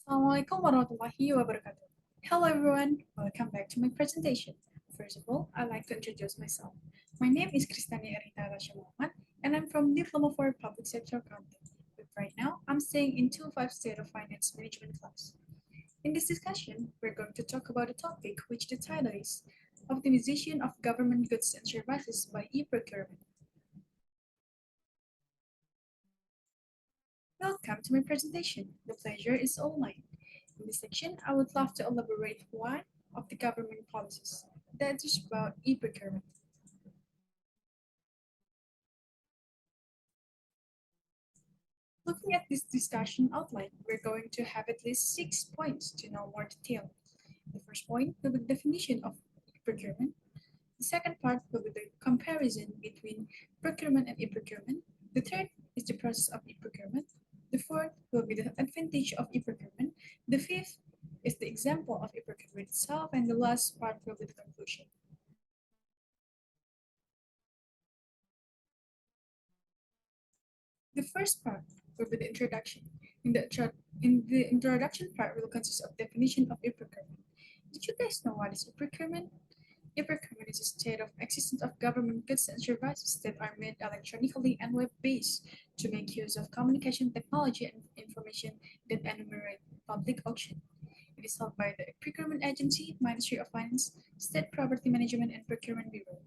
Assalamualaikum warahmatullahi wabarakatuh. Hello everyone, welcome back to my presentation. First of all, I'd like to introduce myself. My name is Kristani Erita Rasha Muhammad, and I'm from Diploma for Public Sector Accounting. But right now, I'm staying in 2-5 State of Finance Management class. In this discussion, we're going to talk about a topic which the title is Optimization of Government Goods and Services by E-Procurement. Welcome to my presentation. The pleasure is all mine. In this section, I would love to elaborate one of the government policies that is about e-procurement. Looking at this discussion outline, we're going to have at least 6 points to know more detail. The first point will be the definition of procurement. The second part will be the comparison between procurement and e-procurement. The third is the process of e-procurement. The fourth will be the advantage of e-procurement. The fifth is the example of e-procurement itself, and the last part will be the conclusion. The first part will be the introduction. In the introduction part will consist of definition of e-procurement. Did you guys know what is e-procurement? E-procurement is a state of existence of government goods and services that are made electronically and web-based to make use of communication technology and information that enumerate public auction. It is held by the Procurement Agency, Ministry of Finance, State Property Management, and Procurement Bureau.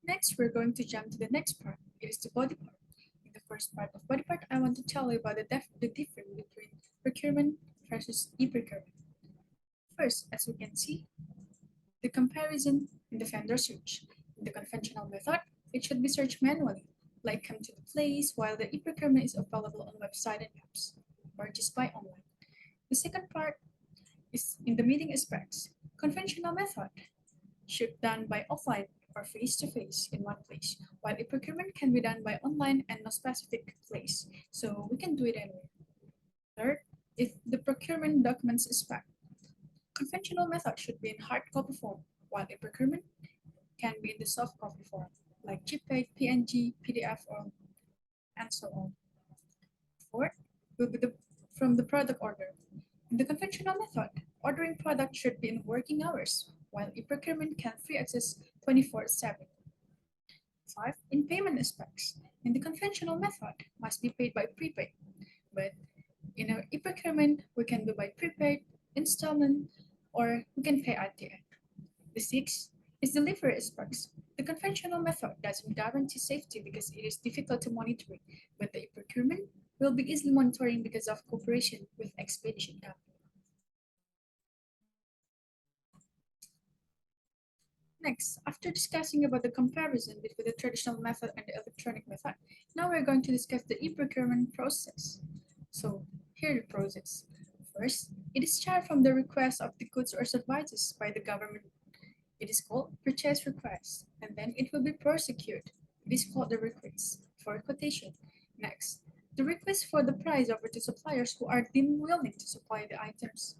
Next, we're going to jump to the next part. It is the body part. In the first part of body part, I want to tell you about the difference between procurement versus e-procurement. First, as you can see, the comparison in the vendor search. In the conventional method, it should be searched manually, like come to the place, while the e-procurement is available on website and apps, or just buy online. The second part is in the meeting aspects. Conventional method should done by offline or face-to-face in one place, while e-procurement can be done by online and no specific place, so we can do it anywhere. Third, is the procurement documents aspect. Conventional method should be in hard copy form, while e-procurement can be in the soft copy form, like JPEG, PNG, PDF, and so on. Fourth, will be from the product order. In the conventional method, ordering product should be in working hours, while e-procurement can free access 24/7. 5. In payment aspects. In the conventional method, must be paid by prepaid, but in our e-procurement, we can do by prepaid, installment, or we can pay at the end. The 6 is delivery aspects. The conventional method doesn't guarantee safety because it is difficult to monitor, but the e-procurement will be easily monitoring because of cooperation with expedition company. Next, after discussing about the comparison between the traditional method and the electronic method, now we're going to discuss the e-procurement process. So, here the process. First, it is started from the request of the goods or services by the government. It is called purchase request, and then it will be prosecuted. It is called the request for quotation. Next, the request for the price over to suppliers who are deemed willing to supply the items.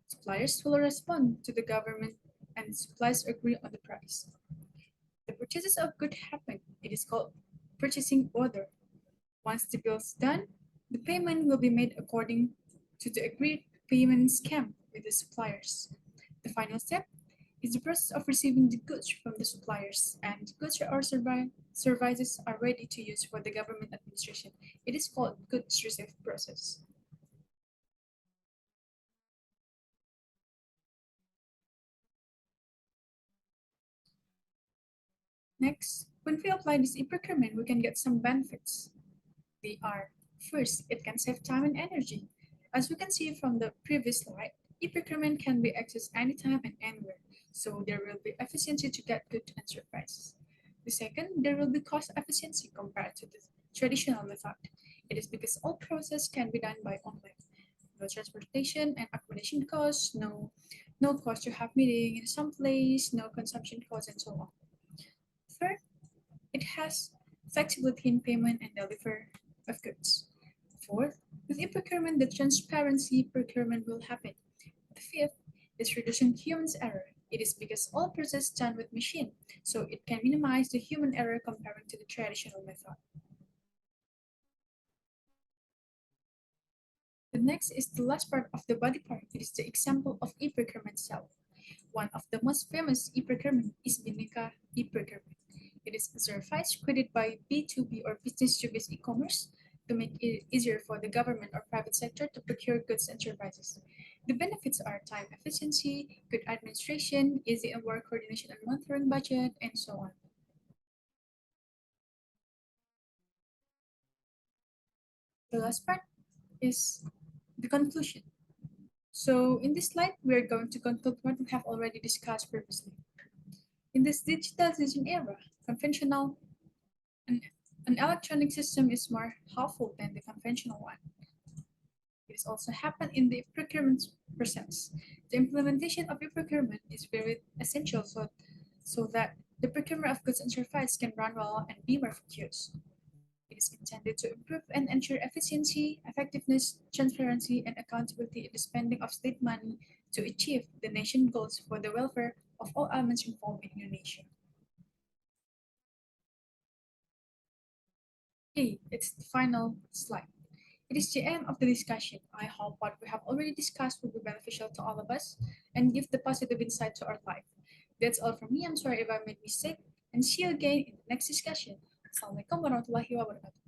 Suppliers will respond to the government and suppliers agree on the price. The purchases of goods happen. It is called purchasing order. Once the bill is done, the payment will be made according to the agreed payment scheme with the suppliers. The final step is the process of receiving the goods from the suppliers, and goods or services are ready to use for the government administration. It is called goods receipt process. Next, when we apply this e-procurement, we can get some benefits. They are, first, it can save time and energy. As we can see from the previous slide, e-procurement can be accessed anytime and anywhere, so there will be efficiency to get goods and services. The second, there will be cost efficiency compared to the traditional method. It is because all process can be done by online. No transportation and accommodation costs, no cost to have meeting in some place, no consumption costs, and so on. Third, it has flexibility in payment and delivery of goods. Fourth, with e-procurement, the transparency procurement will happen. The fifth is reducing human error. It is because all process done with machine, so it can minimize the human error comparing to the traditional method. The next is the last part of the body part. It is the example of e-procurement itself. One of the most famous e-procurement is Bineka e-procurement. It is a service created by B2B or business to business e-commerce to make it easier for the government or private sector to procure goods and services. The benefits are time efficiency, good administration, easy and work coordination and monitoring budget, and so on. The last part is the conclusion. So in this slide, we are going to conclude what we have already discussed previously. In this digitalization era, conventional an, an electronic system is more helpful than the conventional one. It is also happened in the procurement process. The implementation of e-procurement is very essential so that the procurement of goods and services can run well and be more focused. It is intended to improve and ensure efficiency, effectiveness, transparency, and accountability in the spending of state money to achieve the nation goals for the welfare of all elements involved in Indonesia. Okay, it's the final slide. It is the end of the discussion. I hope what we have already discussed will be beneficial to all of us and give the positive insight to our life. That's all from me. I'm sorry if I made mistake, and see you again in the next discussion. Assalamualaikum warahmatullahi wabarakatuh.